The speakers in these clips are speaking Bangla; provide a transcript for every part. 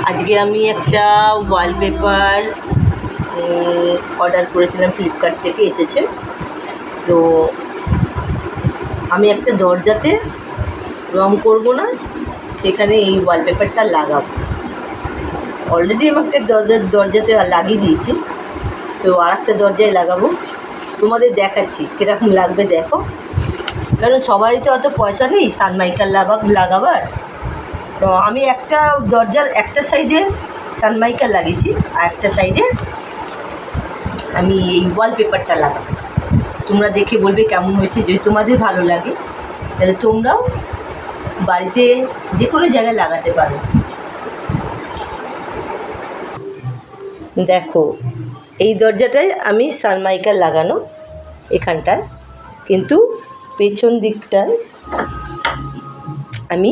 আজকে আমি একটা ওয়ালপেপার অর্ডার করেছিলাম, ফ্লিপকার্ট থেকে এসেছে। তো আমি একটা দরজাতে রং করব না, সেখানে এই ওয়ালপেপারটা লাগাবো। অলরেডি আমি একটা দরজাতে লাগিয়ে দিয়েছি, তো আর একটা দরজায় লাগাবো। তোমাদের দেখাচ্ছি কীরকম লাগবে, দেখো। কারণ সবারই তো অত পয়সা নেই সানমাইকার লাগাবার। তো আমি একটা দরজার একটা সাইডে সানমাইকার লাগিয়েছি, আর একটা সাইডে আমি এই ওয়ালপেপারটা লাগাবো। তোমরা দেখে বলবে কেমন হয়েছে। যদি তোমাদের ভালো লাগে তাহলে তোমরাও বাড়িতে যে কোনো জায়গায় লাগাতে পারো। দেখো, এই দরজাটায় আমি সানমাইকার লাগানো এখানটায়, কিন্তু পেছন দিকটায় আমি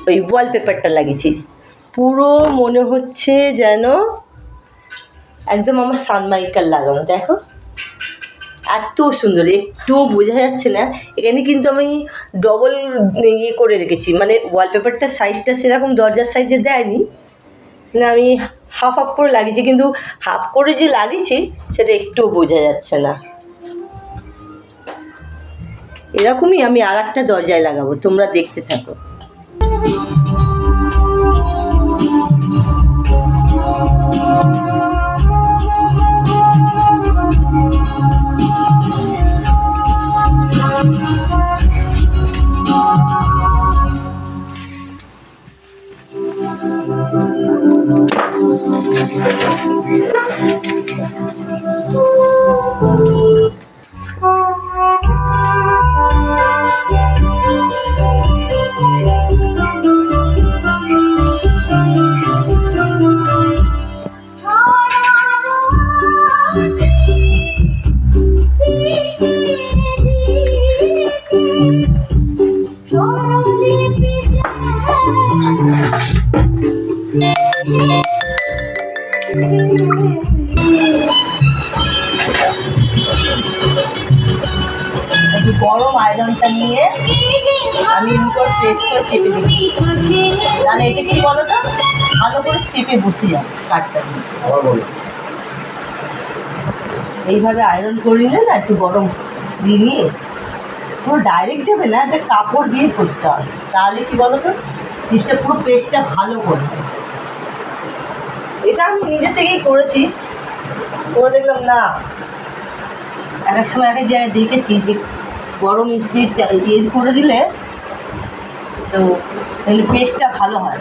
ওই ওয়ালপেপারটা লাগিয়েছি। পুরো মনে হচ্ছে যেন একদম আমার সানমাইকার লাগানো। দেখো এত সুন্দর, একটুও বোঝা যাচ্ছে না। এখানে কিন্তু আমি ডবল ইয়ে করে রেখেছি, মানে ওয়ালপেপারটার সাইজটা সেরকম দরজার সাইজে দেয়নি, আমি হাফ হাফ করে লাগিয়েছি। কিন্তু হাফ করে যে লাগিয়েছি সেটা একটুও বোঝা যাচ্ছে না। এরকমই আমি আর একটা দরজায় লাগাবো, তোমরা দেখতে থাকো। গরম আয়রনটা নিয়ে আমি উপর প্রেস করে চেপে দিই, তাহলে এটা কি বলো তো, ভালো করে চেপে বসে যাবে কাঠটা দিয়ে। এইভাবে আয়রন করে নিলে না, একটু গরম ইস্ত্রি নিয়ে, পুরো ডাইরেক্ট যাবে না, একটা কাপড় দিয়ে করতে হবে, তাহলে কি বলো তো জিনিসটা পুরো পেস্টটা ভালো করে। এটা আমি নিজে থেকেই করেছি, করে দেখলাম না, এক এক সময় এক এক জায়গায় দেখেছি যে গরম ইস্ত্রি দিয়ে করে দিলে তো পেস্টটা ভালো হয়।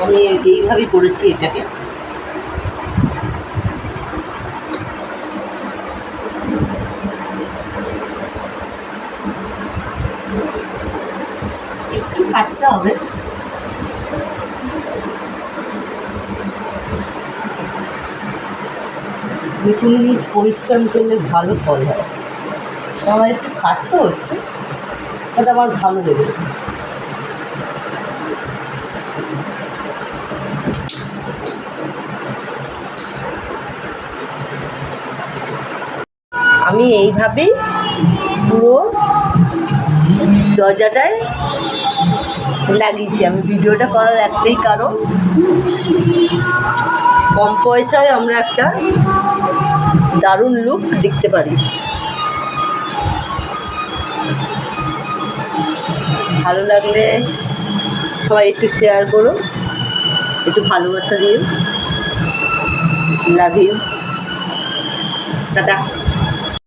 আমি এইভাবেই করেছি এটাকে। একটু কাটতে হবে, যে কোনো জিনিস পরিশ্রম করলে ভালো ফল হয়। আমার একটু কাটতে হচ্ছে, ওটা আমার ভালো লেগেছে। আমি এইভাবেই পুরো দরজাটায় লাগিয়েছি। আমি ভিডিওটা করার একটাই কারণ, কম পয়সায় আমরা একটা দারুণ লুক দেখতে পারি। ভালো লাগলে সবাই একটু শেয়ার করো, একটু ভালোবাসা দিও। Love you, tata.